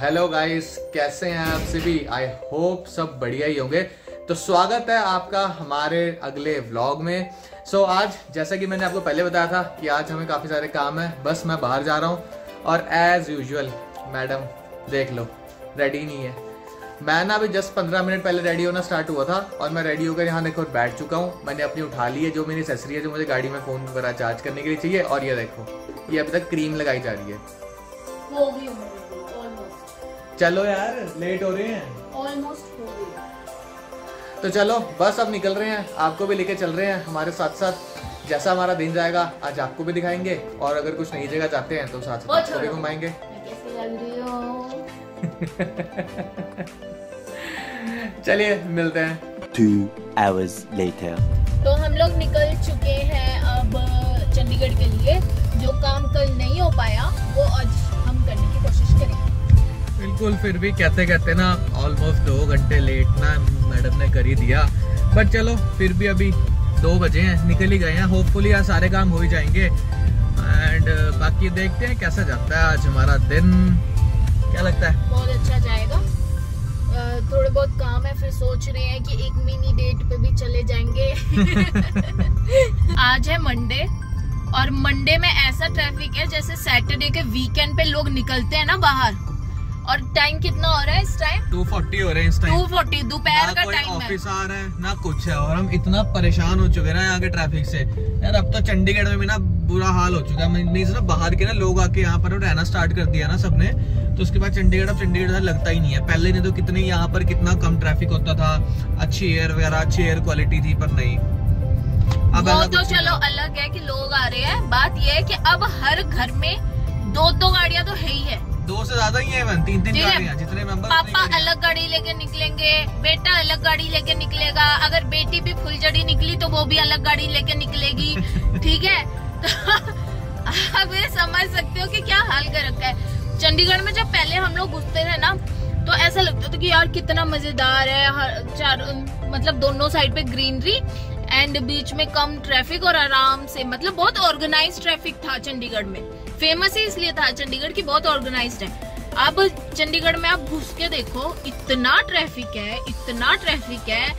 Hello guys, कैसे हैं आप सभी? आई होप सब बढ़िया ही होंगे। तो स्वागत है आपका हमारे अगले व्लॉग में। आज जैसा कि मैंने आपको पहले बताया था कि आज हमें काफ़ी सारे काम है, बस मैं बाहर जा रहा हूँ और एज यूजुअल मैडम देख लो रेडी नहीं है। मैं ना अभी जस्ट 15 मिनट पहले रेडी होना स्टार्ट हुआ था और मैं रेडी होकर यहाँ देखो बैठ चुका हूँ। मैंने अपनी उठा ली है जो मेरी एक्सेसरी है, जो मुझे गाड़ी में फ़ोन वगैरह चार्ज करने के लिए चाहिए। और ये देखो ये अभी तक क्रीम लगाई जा रही है। चलो यार, लेट हो रहे हैं। ऑलमोस्ट हो गई। तो चलो बस अब निकल रहे हैं, आपको भी लेके चल रहे हैं हमारे साथ साथ। जैसा हमारा दिन जाएगा आज आपको भी दिखाएंगे और अगर कुछ नई जगह जाते हैं तो साथ साथ आपको भी घुमाएंगे। कैसी लग रही हो? चलिए मिलते हैं। 2 hours later. तो हम लोग निकल चुके हैं अब चंडीगढ़ के लिए। जो काम कल नहीं हो पाया वो आज हम करने की कोशिश करेंगे। बिल्कुल, फिर भी कहते कहते ना ऑलमोस्ट 2 घंटे लेट ना मैडम ने कर ही दिया। बट चलो फिर भी अभी 2 बजे हैं, निकल ही गए हैं। होपफुली आज सारे काम हो ही जाएंगे एंड बाकी देखते हैं कैसा जाता है आज हमारा दिन। क्या लगता है? बहुत अच्छा जाएगा। थोड़े बहुत काम है, फिर सोच रहे हैं कि एक मिनी डेट पे भी चले जाएंगे। आज है मंडे और मंडे में ऐसा ट्रैफिक है जैसे सैटरडे के वीकेंड पे लोग निकलते हैं ना बाहर। और टाइम कितना हो रहा है इस टाइम? 2:40 हो रहे हैं इस टाइम। 2:40 दोपहर का टाइम है। ऑफिस आ रहा है ना कुछ है और हम इतना परेशान हो चुके हैं ना यहाँ के ट्रैफिक से। यार अब तो चंडीगढ़ में भी ना बुरा हाल हो चुका है। मींस ना बाहर के ना लोग आके यहाँ पर रहना स्टार्ट कर दिया ना सबने, तो उसके बाद चंडीगढ़ अब चंडीगढ़ लगता ही नहीं है। पहले नहीं तो कितने यहाँ पर कितना कम ट्रैफिक होता था, अच्छी एयर वगैरह, अच्छी एयर क्वालिटी थी, पर नहीं अब वो तो चलो अलग है कि लोग आ रहे हैं। बात ये है कि अब हर घर में 2 गाड़ियां तो है ही है। 2 से ज्यादा ही है, 3 गाड़ियां, जितने मेंबर। पापा अलग गाड़ी लेके निकलेंगे, बेटा अलग गाड़ी लेके निकलेगा, अगर बेटी भी फुलझड़ी निकली तो वो भी अलग गाड़ी लेके निकलेगी। ठीक है, तो अब ये समझ सकते हो कि क्या हाल कर रखा है चंडीगढ़ में। जब पहले हम लोग घुसते थे ना तो ऐसा लगता था कि यार कितना मजेदार है, मतलब दोनों साइड पे ग्रीनरी एंड बीच में कम ट्रैफिक और आराम से, मतलब बहुत ऑर्गेनाइज्ड ट्रैफिक था चंडीगढ़ में। फेमस ही इसलिए था चंडीगढ़ की बहुत ऑर्गेनाइज्ड है। अब चंडीगढ़ में आप घुस के देखो, इतना ट्रैफिक है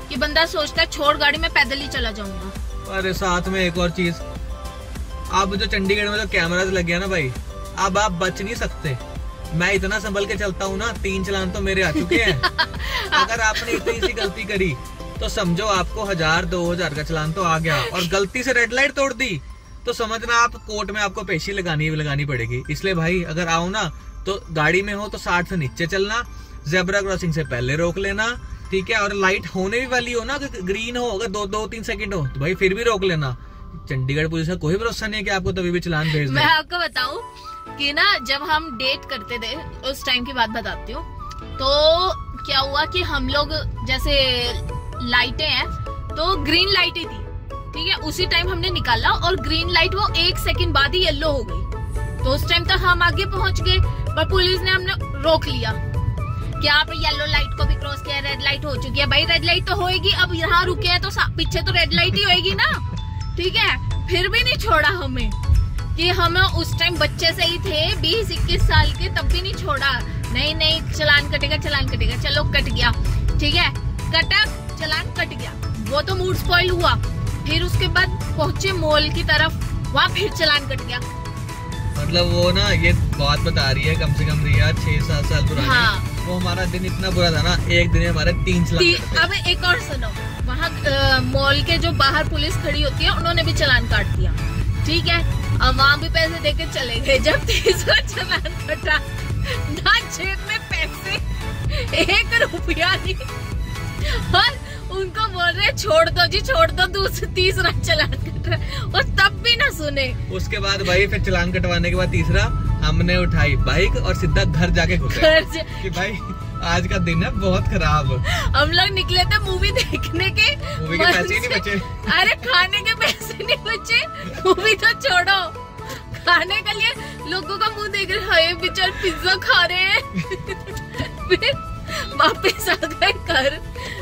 कि बंदा सोचता है छोड़ गाड़ी में पैदल ही चला जाऊंगा। अरे साथ में एक और चीज, अब जो चंडीगढ़ में जो कैमरास लगे हैं ना भाई, अब आप बच नहीं सकते। मैं इतना संभल के चलता हूँ ना, 3 चालान तो मेरे आ चुके हैं। अगर आपने इतनी सी गलती करी तो समझो आपको 1000-2000 का चालान तो आ गया। और गलती से रेड लाइट तोड़ दी तो समझना आप कोर्ट में आपको पेशी लगानी पड़ेगी। इसलिए भाई अगर आओ ना तो गाड़ी में हो तो 60 से नीचे चलना, जेब्रा क्रॉसिंग से पहले रोक लेना, ठीक है। और लाइट होने भी वाली हो ना, अगर ग्रीन हो, अगर 2-3 सेकंड हो तो भाई फिर भी रोक लेना। चंडीगढ़ पुलिस का कोई भरोसा नहीं है कि आपको तभी भी चालान भेज दे। मैं आपको बताऊं कि ना जब हम डेट करते थे उस टाइम की बात बताती हूँ। तो क्या हुआ कि हम लोग जैसे लाइटें हैं तो ग्रीन लाइट ही थी, ठीक है। उसी टाइम हमने निकाला और ग्रीन लाइट वो 1 सेकंड बाद ही येलो हो गई। तो उस टाइम तक हम आगे पहुंच गए, पर पुलिस ने हमने रोक लिया कि आप येलो लाइट को भी क्रॉस किया, रेड लाइट हो चुकी है। भाई रेड लाइट तो होएगी, अब यहाँ रुके हैं तो पीछे तो रेड लाइट ही होएगी ना, ठीक है। फिर भी नहीं छोड़ा हमें, कि हम उस टाइम बच्चे से ही थे 20-21 साल के, तब भी नहीं छोड़ा। नहीं चालान कटेगा। चलो कट गया, ठीक है, कटा चालान कट गया। वो तो मूड स्पॉइल हुआ। फिर उसके बाद पहुंचे मॉल की तरफ, वहाँ फिर चालान कट गया। मतलब वो ना ये बात बता रही है कम से कम रिया 6-7 साल पुरानी। हाँ। वो हमारा दिन इतना बुरा था ना, एक दिन हमारे 3 चालान। अब एक और सुनो, वहाँ मॉल के जो बाहर पुलिस खड़ी होती है उन्होंने भी चालान काट दिया, ठीक है। अब वहाँ भी पैसे देके चले गए। जब 300 चालान कटा ना जेब में पैसे 1 रुपया नहीं, और उनको बोल रहे छोड़ दो जी, छोड़ दो, तीसरा चालान कट रहा, और तब भी ना सुने। उसके बाद भाई फिर चालान कटवाने के बाद तीसरा हमने उठाई बाइक और सीधा घर जाके घुसे कि भाई आज का दिन है बहुत खराब। हम लोग निकले थे मूवी देखने के, मूवी के पैसे नहीं बचे। अरे खाने के पैसे नहीं बचे, मूवी तो छोड़ो, खाने के लिए लोगों का मुंह देख रहे हैं, बेचारे पिज्जा खा रहे हैं। फिर वापस आ गए घर।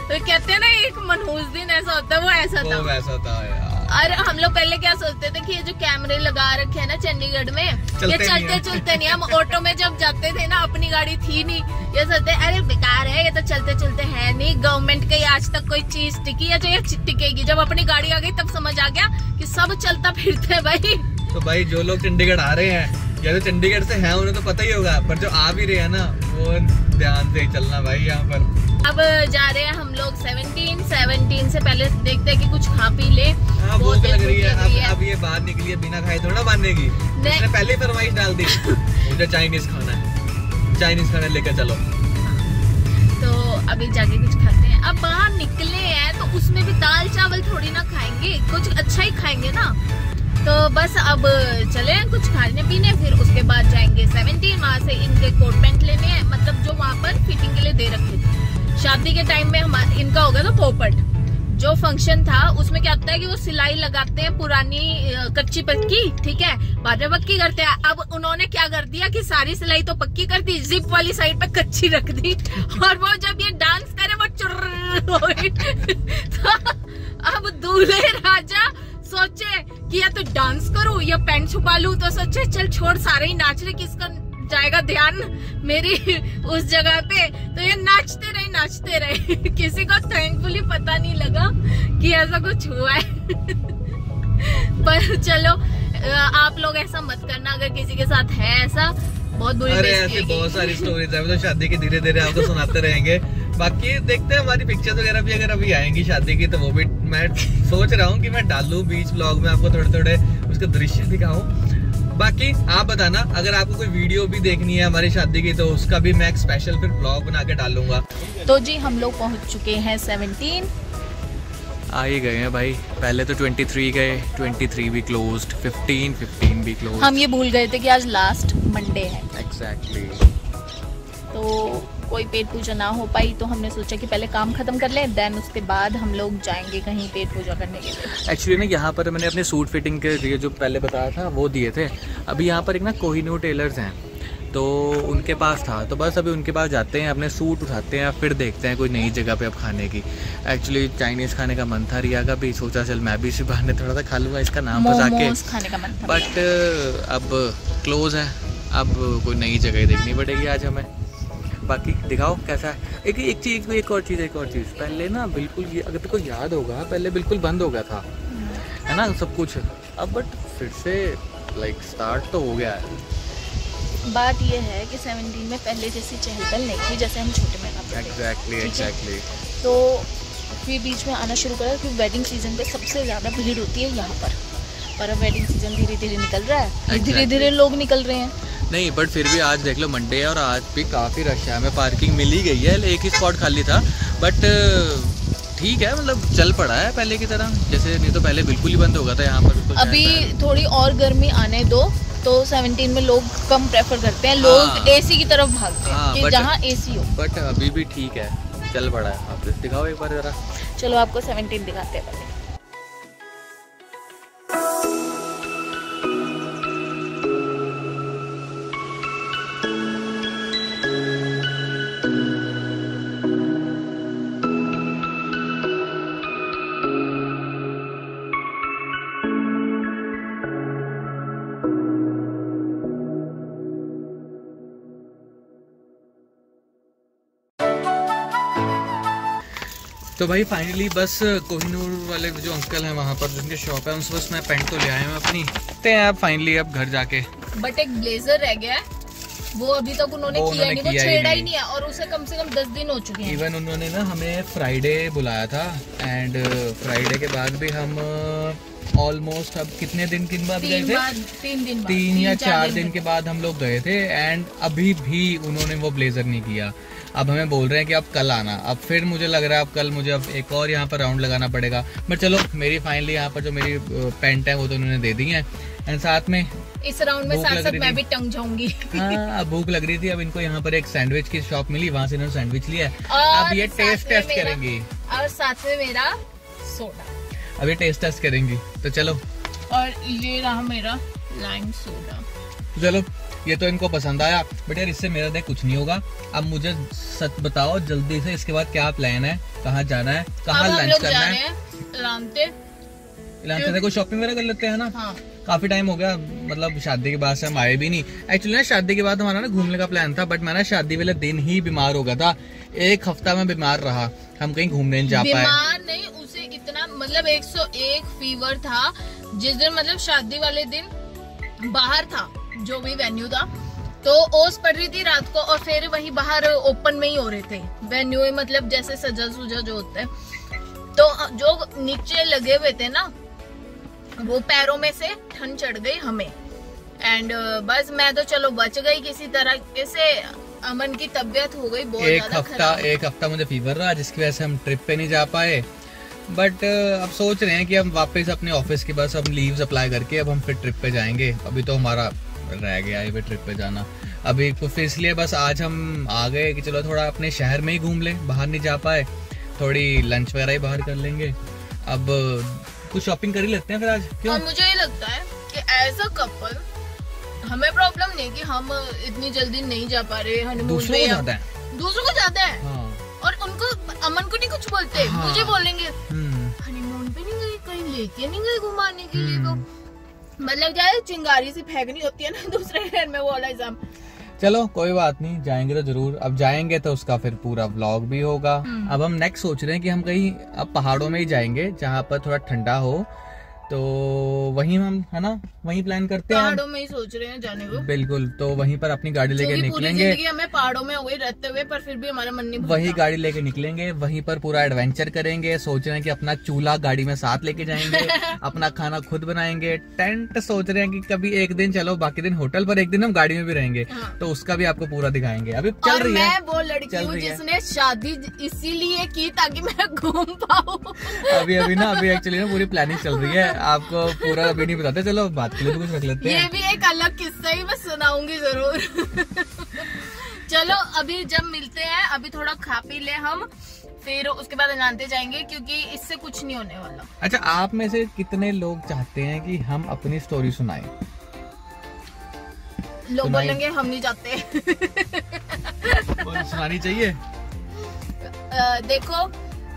तो कहते हैं ना एक मनहूस दिन ऐसा होता है, वो ऐसा था। वैसा था यार। और हम लोग पहले क्या सोचते थे कि ये जो कैमरे लगा रखे हैं ना चंडीगढ़ में, ये चलते चलते नहीं। हम ऑटो में जब जाते थे ना, अपनी गाड़ी थी नहीं, ये सोचते अरे बेकार है, ये तो चलते चलते है नहीं, गवर्नमेंट की आज तक कोई चीज टिकी है जो ये टिकेगी। जब अपनी गाड़ी आ गई तब समझ आ गया कि सब चलता फिरते है भाई। तो भाई जो लोग चंडीगढ़ आ रहे हैं या तो चंडीगढ़ से हैं उन्हें तो पता ही होगा, पर जो आ भी रहे हैं ना वो ध्यान से चलना भाई यहाँ पर। अब जा रहे हैं हम लोग 17 से पहले देखते हैं कि कुछ खा पी ले। भूख लग रही है। अब ये बाहर निकली है, बिना खाए थोड़ा मानेगी। इसने पहले ही फरमाइश डाल दी मुझे चाइनीज खाना है, चाइनीज खाना लेकर चलो। तो अभी जाके कुछ खाते हैं। अब बाहर निकले हैं तो उसमें भी दाल चावल थोड़ी ना खाएंगे, कुछ अच्छा ही खाएंगे ना। तो बस अब चले कुछ खाने पीने, फिर उसके बाद जाएंगे 17। वहाँ से इनके कोट पैंट लेने हैं, मतलब जो वहाँ पर फिटिंग के लिए दे रखे थे। शादी के टाइम में इनका हो गया था पोपट। जो फंक्शन था उसमें क्या होता है कि वो सिलाई लगाते हैं पुरानी कच्ची पक्की, ठीक है, बाद में पक्की करते हैं। अब उन्होंने क्या कर दिया कि सारी सिलाई तो पक्की कर दी, जिप वाली साइड पे कच्ची रख दी, और वो जब ये डांस करे वो चुर्र हो गई। तो अब दूल्हे राजा सोचे कि या तो डांस करूं या पैंट छुपा लूं, तो सोचे चल छोड़, सारे ही नाच रहे, किसका जाएगा ध्यान मेरी उस जगह पे। तो ये नाचते रहे किसी को थैंकफुली पता नहीं लगा कि ऐसा कुछ हुआ है। पर चलो आप लोग ऐसा मत करना, अगर किसी के साथ है ऐसा, बहुत बुरी। अरे ऐसी बहुत सारी स्टोरीज है, तो शादी की धीरे धीरे आपको सुनाते रहेंगे। बाकी देखते हैं हमारी पिक्चर वगैरह भी अगर अभी आएंगी शादी की, तो वो भी मैं सोच रहा हूँ कि मैं डालूं बीच व्लॉग में, आपको थोड़े थोड़े उसके दृश्य दिखाऊं। बाकी आप बताना अगर आपको कोई वीडियो भी देखनी है हमारी शादी की, तो उसका भी मैं एक स्पेशल फिर व्लॉग बना के डालूंगा। तो जी हम लोग पहुंच चुके हैं 17। आ ही गए हैं भाई। पहले तो 23 गए, 23 भी क्लोज्ड, 15 भी क्लोज्ड। हम ये भूल गए थे कि आज लास्ट मंडे है। एग्जैक्टली। तो कोई पेट पूजा ना हो पाई, तो हमने सोचा कि पहले काम खत्म कर लें, देन उसके बाद हम लोग जाएंगे कहीं पेट पूजा करने के लिए। एक्चुअली ना यहाँ पर मैंने अपने सूट फिटिंग के लिए जो पहले बताया था वो दिए थे। अभी यहाँ पर एक ना कोहिनूर टेलर्स हैं, तो उनके पास था, तो बस अभी उनके पास जाते हैं, अपने सूट उठाते हैं, फिर देखते हैं कोई नई जगह पे अब खाने की। एक्चुअली चाइनीज़ खाने का मन था रिया का भी, सोचा चल मैं भी इसी बहाने थोड़ा सा खा लूँगा इसका नाम बता के, खाने का मन था। बट अब क्लोज है, अब कोई नई जगह देखनी पड़ेगी आज हमें। बाकी दिखाओ कैसा है। एक और चीज़ पहले ना बिल्कुल, ये अगर तुमको याद होगा पहले बिल्कुल बंद हो गया था, है ना सब कुछ, अब बट फिर से लाइक स्टार्ट तो हो गया है। बात ये है कि 17 में पहले जैसी चहल पहल नहीं थी जैसे हम छोटे में करते थे। एग्जैक्टली। तो फिर बीच में आना शुरू करा कि वेडिंग सीजन पे सबसे ज़्यादा भीड़ होती है यहाँ पर, और अब वेडिंग सीजन धीरे धीरे निकल रहा है, धीरे धीरे लोग निकल रहे हैं। नहीं बट फिर भी आज देख लो मंडे है और आज भी काफ़ी रश है, हमें पार्किंग मिल ही गई है, एक ही स्पॉट खाली था, बट ठीक है, मतलब चल पड़ा है पहले की तरह, जैसे नहीं तो पहले बिल्कुल ही बंद हो गया था यहाँ पर। अभी थोड़ी और गर्मी आने दो, तो 17 में लोग कम प्रेफर करते हैं, लोग एसी की तरफ भागते हैं कि जहाँ एसी हो। बट अभी भी ठीक है, चल पड़ा है। आप दिखाओ एक बार जरा। चलो आपको 17 दिखाते हैं पहले। तो भाई फाइनली बस कोहिनूर वाले जो अंकल हैं वहाँ पर जिनकी शॉप है उनसे बस मैं पेंट तो ले आया हूँ अपनी, तो आप फाइनली अब घर जाके। बट एक ब्लेजर रह गया है, वो अभी तक उन्होंने किया नहीं, वो छेड़ा ही नहीं है, और उसे कम से कम 10 दिन हो चुके हैं। इवन उन्होंने ना हमें फ्राइडे बुलाया था, एंड फ्राइडे के बाद भी हम ऑलमोस्ट अब कितने दिन के बाद गए थे, 3 या 4 दिन के बाद हम लोग गए थे, एंड अभी भी उन्होंने वो ब्लेजर नहीं किया। अब हमें बोल रहे हैं कि अब कल आना, अब फिर मुझे लग रहा है अब कल मुझे अब एक और यहाँ पर राउंड लगाना पड़ेगा, बट चलो मेरी फाइनली यहाँ पर जो मेरी पेंट है वो तो उन्होंने दे दी है, एंड साथ में इस राउंड में साथ मैं भी टंग जाऊंगी। हाँ, अब भूख लग रही थी, अब इनको यहाँ पर एक सैंडविच की शॉप मिली, वहाँ से इन्होंने सैंडविच लिया है, अब ये टेस्ट करेंगी, और साथ में मेरा सोडा, अब ये टेस्ट करेंगी, तो चलो। और ये रहा मेरा लाइम सोडा। चलो ये तो इनको पसंद आया, बट यार इससे मेरा देख कुछ नहीं होगा। अब मुझे सच बताओ जल्दी से, इसके बाद क्या प्लान है, कहाँ जाना है, कहाँ लंच करना है? इलान से कोई शॉपिंग वगैरह कर लेते हैं ना। हाँ। काफी टाइम हो गया, मतलब शादी के बाद से हम आए भी नहीं। एक्चुअली ना शादी के बाद हमारा ना घूमने का प्लान था, बट मैं ना शादी वाले दिन ही बीमार हो गया था। 1 हफ्ता में बीमार रहा, हम कहीं घूमने नहीं जा पाए। बीमार नहीं, उसे इतना मतलब 101 फीवर था जिस दिन, मतलब शादी वाले दिन बाहर था, जो भी वेन्यू था, तो ओस पड़ रही थी रात को, और फिर वहीं बाहर ओपन में ही हो रहे थे वेन्यू, मतलब जैसे सजा सुजा जो होता है, तो जो नीचे लगे हुए थे ना, वो पैरों में से ठंड चढ़ गई हमें। एंड बस मैं तो चलो बच गई किसी तरह से। अमन की तबीयत हो गई बहुत ज्यादा खराब। 1 हफ्ता मुझे फीवर रहा, जिसकी वजह से हम ट्रिप पे नहीं जा पाए। बट अब सोच रहे हैं कि हम वापस अपने ऑफिस की बस हम लीव्स अप्लाई करके अब हम फिर ट्रिप पे जाएंगे। अभी तो हमारा रह गया है ट्रिप पे जाना अभी, तो फिर इसलिए बस आज हम आ गए कि चलो थोड़ा अपने शहर में ही घूम लें, बाहर नहीं जा पाए, थोड़ी लंच वगैरह ही बाहर कर लेंगे। अब कुछ शॉपिंग कर ही लेते हैं फिर आज, क्यों? और मुझे ये लगता है कि एज अ कपल हमें प्रॉब्लम नहीं कि हम इतनी जल्दी नहीं जा पा रहे हनीमून पे। दूसरों को ज्यादा है हाँ। और उनको, अमन को नहीं कुछ बोलते, हाँ। मुझे बोलेंगे हनीमून पे नहीं गए, कहीं लेके नहीं गए घुमाने के लिए, तो मतलब जाए चिंगारी से फेंकनी होती है ना दूसरे घर में, वो वाला एग्जाम। चलो कोई बात नहीं, जाएंगे तो जरूर। अब जाएंगे तो उसका फिर पूरा व्लॉग भी होगा। अब हम नेक्स्ट सोच रहे हैं कि हम कहीं अब पहाड़ों में ही जाएंगे जहाँ पर थोड़ा ठंडा हो, तो वहीं हम, है ना, वहीं प्लान करते हैं। पहाड़ों में ही सोच रहे हैं जाने को। बिल्कुल, तो वहीं पर अपनी गाड़ी लेके निकलेंगे। जिंदगी हमें पहाड़ों में हो गई रहते हुए, पर फिर भी हमारा मन नहीं भरता। वही गाड़ी लेके निकलेंगे, वहीं पर पूरा एडवेंचर करेंगे। सोच रहे हैं कि अपना चूल्हा गाड़ी में साथ लेके जाएंगे, अपना खाना खुद बनाएंगे। टेंट सोच रहे हैं कि कभी एक दिन चलो, बाकी दिन होटल पर, एक दिन हम गाड़ी में भी रहेंगे। हाँ। तो उसका भी आपको पूरा दिखाएंगे। अभी चल रही है। मैं वो लड़की हूँ जिसने शादी इसीलिए की ताकि मैं घूम पाऊँ। अभी ना एक्चुअली ना पूरी प्लानिंग चल रही है, आपको पूरा अभी नहीं बताते। चलो बात के लिए तो कुछ रख लेते हैं। ये भी एक अलग किस्सा ही मैं सुनाऊंगी जरूर। चलो अभी जब मिलते हैं, अभी थोड़ा खा पी ले हम, फिर उसके बाद जानते जाएंगे, क्योंकि इससे कुछ नहीं होने वाला। अच्छा, आप में से कितने लोग चाहते हैं कि हम अपनी स्टोरी सुनाएं? लोग बोलेंगे हम नहीं चाहते। सुनानी चाहिए। देखो,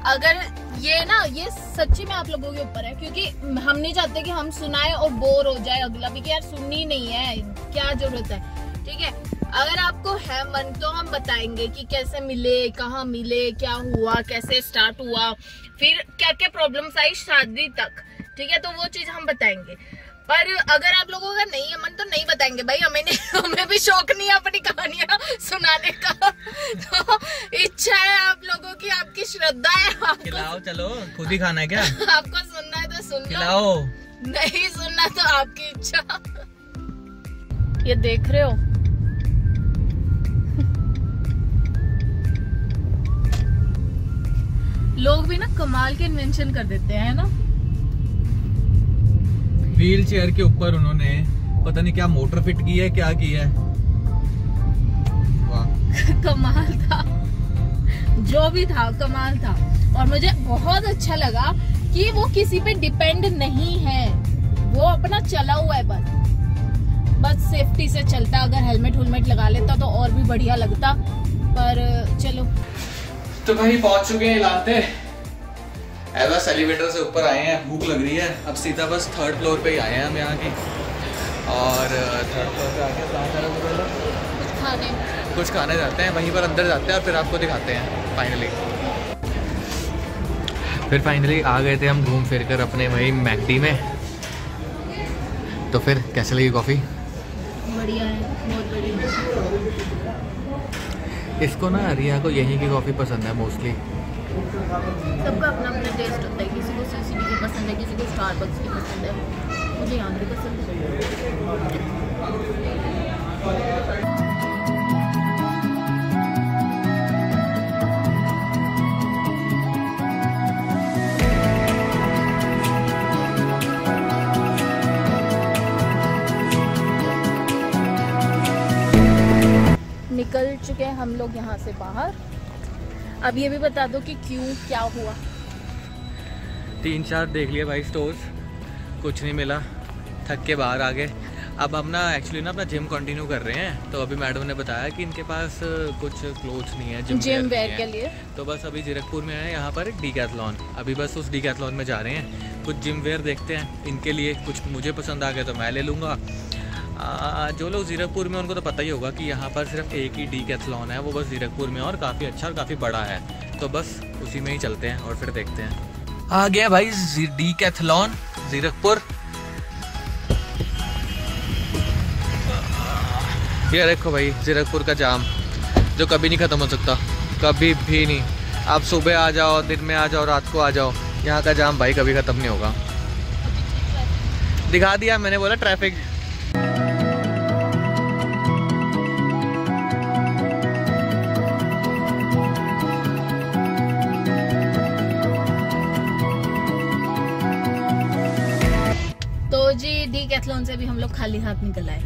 अगर ये सच्ची में आप लोगों के ऊपर है, क्योंकि हम नहीं चाहते कि हम सुनाए और बोर हो जाए अगला भी कि यार सुननी नहीं है, क्या जरूरत है। ठीक है, अगर आपको है मन तो हम बताएंगे कि कैसे मिले, कहाँ मिले, क्या हुआ, कैसे स्टार्ट हुआ, फिर क्या क्या प्रॉब्लम्स आई शादी तक। ठीक है, तो वो चीज हम बताएंगे। पर अगर आप लोगों का नहीं है मन तो नहीं बताएंगे भाई, हमें भी शौक नहीं है अपनी कहानियां सुनाने का। तो इच्छा है आप लोगों की, आपकी श्रद्धा है। खिलाओ, चलो खुद ही खाना है क्या? आपको सुनना है तो सुन लो, खिलाओ, नहीं सुनना तो आपकी इच्छा। ये देख रहे हो, लोग भी ना कमाल के इन्वेंशन कर देते हैं ना। व्हील चेयर के ऊपर उन्होंने पता नहीं क्या मोटर फिट की है, क्या किया है। वाह, कमाल था, जो भी था कमाल था। और मुझे बहुत अच्छा लगा कि वो किसी पे डिपेंड नहीं है, वो अपना चला हुआ है, बस सेफ्टी से चलता। अगर हेलमेट लगा लेता तो और भी बढ़िया लगता, पर चलो। तो भाई पहुंच चुके हैं इलाते, बस एलिवेटर से ऊपर आए हैं। भूख लग रही है, अब सीधा बस 3rd फ्लोर पे ही आए हैं हम यहाँ की। और 3rd फ्लोर पे आके कुछ खाने जाते हैं, वहीं पर अंदर जाते हैं और फिर आपको दिखाते हैं। फाइनली आ गए थे हम घूम फिर कर अपने वही मैकडी में। तो फिर कैसे लगी कॉफ़ी? बढ़िया है, बहुत बढ़िया। इसको ना रिया को यहीं की कॉफ़ी पसंद है मोस्टली। सबका अपना अपना टेस्ट होता है, किसी को सीसीडी की पसंद है, किसी को स्टारबक्स की पसंद है, मुझे यहाँ की पसंद है। निकल चुके हैं हम लोग यहाँ से बाहर। अब ये भी बता दो कि क्यों, क्या हुआ? 3-4 देख लिए भाई स्टोर्स, कुछ नहीं मिला, थक के बाहर आ गए। अब हम ना एक्चुअली ना अपना जिम कंटिन्यू कर रहे हैं, तो अभी मैडम ने बताया कि इनके पास कुछ क्लोथ्स नहीं है जिम वेयर के लिए, तो बस अभी जीरकपुर में है यहाँ पर एक डीकैथलॉन, अभी बस उस डीकैथलॉन में जा रहे हैं, कुछ जिम वेयर देखते हैं इनके लिए, कुछ मुझे पसंद आ गया तो मैं ले लूँगा। जो लोग जीरकपुर में उनको तो पता ही होगा कि यहाँ पर सिर्फ एक ही डीकैथलॉन है, वो बस जीरकपुर में, और काफ़ी अच्छा और काफ़ी बड़ा है, तो बस उसी में ही चलते हैं और फिर देखते हैं। आ गया भाई डीकैथलॉन जीरकपुर। ये देखो भाई जीरकपुर का जाम जो कभी नहीं ख़त्म हो सकता, कभी भी नहीं। आप सुबह आ जाओ, दिन में आ जाओ, रात को आ जाओ, यहाँ का जाम भाई कभी ख़त्म नहीं होगा। दिखा दिया मैंने, बोला ट्रैफिक। तो जी डीकैथलॉन से भी हम लोग खाली हाथ निकल आए।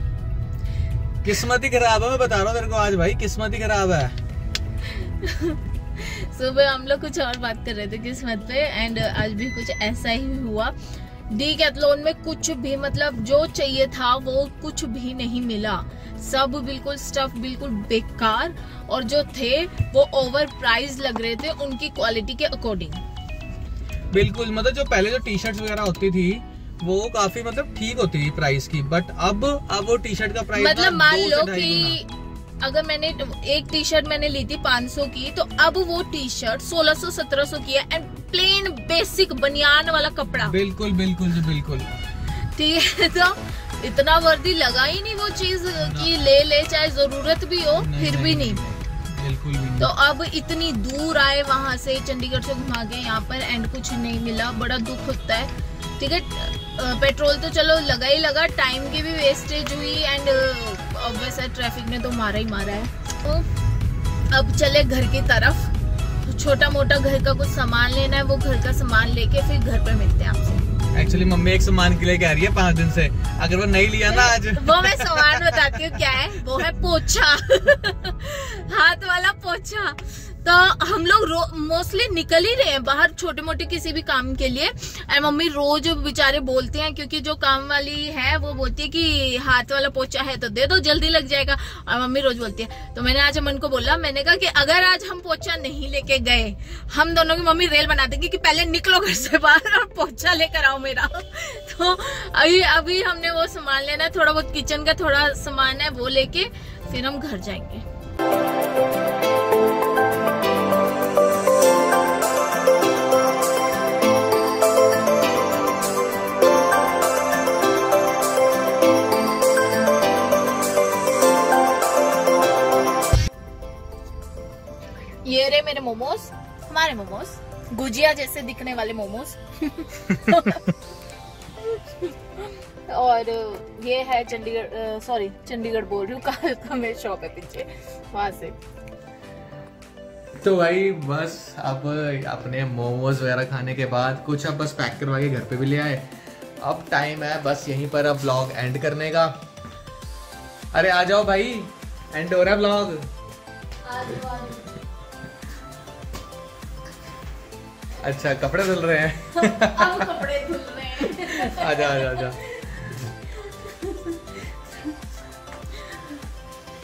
किस्मत ही खराब है, मैं बता रहा हूँ तेरे को आज भाई, किस्मत ही खराब है। सुबह हम लोग कुछ और बात कर रहे थे किस्मत पे, एंड आज भी कुछ ऐसा ही हुआ। डीकैथलॉन में कुछ भी, मतलब जो चाहिए था वो कुछ भी नहीं मिला, सब बिल्कुल स्टफ बिल्कुल बेकार, और जो थे वो ओवर प्राइस लग रहे थे उनकी क्वालिटी के अकॉर्डिंग। बिल्कुल, मतलब जो पहले जो टी शर्ट वगैरह होती थी वो काफी मतलब ठीक होती थी प्राइस की, बट अब वो टी शर्ट का प्राइस मतलब मान लो कि अगर मैंने एक टी शर्ट मैंने ली थी 500 की, तो अब वो टी शर्ट 1600-1700 की है, एंड प्लेन बेसिक बनियान वाला कपड़ा। बिल्कुल बिल्कुल जी बिल्कुल, ठीक है। तो इतना वर्दी लगा ही नहीं वो चीज कि ले चाहे जरूरत भी हो, फिर भी नहीं, बिल्कुल भी नहीं। तो अब इतनी दूर आए वहां से चंडीगढ़ से घुमा के यहाँ पर, एंड कुछ नहीं मिला, बड़ा दुख होता है। ठीक है, पेट्रोल तो चलो लगा ही लगा, टाइम की भी वेस्टेज हुई, एंड ऑब्वियसली ट्रैफिक ने तो मारा ही मारा है। तो अब चले घर की तरफ, छोटा मोटा घर का कुछ सामान लेना है, वो घर का सामान लेके फिर घर पे मिलते हैं आपसे। एक्चुअली मम्मी एक सामान के लिए कह रही है 5 दिन से, अगर वो नहीं लिया ना आज वो मैं सामान बताती हूँ क्या है, वो है पोछा हाथ वाला पोछा। तो हम लोग मोस्टली निकल ही रहे हैं बाहर छोटे मोटे किसी भी काम के लिए, और मम्मी रोज बेचारे बोलते हैं, क्योंकि जो काम वाली है वो बोलती है कि हाथ वाला पोछा है तो दे दो, जल्दी लग जाएगा, और मम्मी रोज बोलती है। तो मैंने आज अमन को बोला, मैंने कहा कि अगर आज हम पोछा नहीं लेके गए, हम दोनों की मम्मी रेल बना देंगी कि पहले निकलो घर से बाहर और पोछा लेकर आओ मेरा। तो अभी हमने वो सामान लेना है, थोड़ा बहुत किचन का थोड़ा सामान है, वो लेके फिर हम घर जाएंगे। ये रहे मेरे मोमोज, हमारे मोमोज, गुजिया जैसे दिखने वाले मोमोज और ये है चंडीगढ़, सॉरी चंडीगढ़ बोल रही हूँ, कालका में शॉप है पीछे, वहां से। तो भाई बस अब अपने मोमोज वगैरह खाने के बाद कुछ अब बस पैक करवा के घर पे भी ले आए, अब टाइम है बस यहीं पर अब व्लॉग एंड करने का। अरे आ जाओ भाई, एंड हो रहा है व्लॉग। अच्छा कपड़े धुल रहे हैं अब कपड़े धुल रहे हैं। आजा आजा आजा।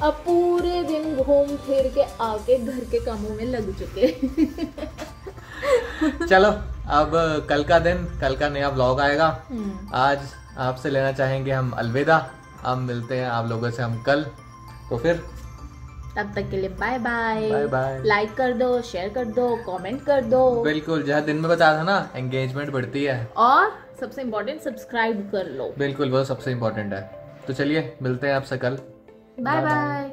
अब पूरे दिन घूम फिर के आके घर के कामों में लग चुके। चलो अब कल का दिन, कल का नया व्लॉग आएगा। आज आपसे लेना चाहेंगे हम अलविदा, अब मिलते हैं आप लोगों से हम कल, तो फिर तब तक के लिए bye bye. Bye bye. Like कर दो, शेयर कर दो, कमेंट कर दो। बिल्कुल, जहाँ दिन में बताया था ना, एंगेजमेंट बढ़ती है, और सबसे इम्पोर्टेंट सब्सक्राइब कर लो। बिल्कुल वो सबसे इम्पोर्टेंट है। तो चलिए मिलते हैं आपसे कल, बाय बाय।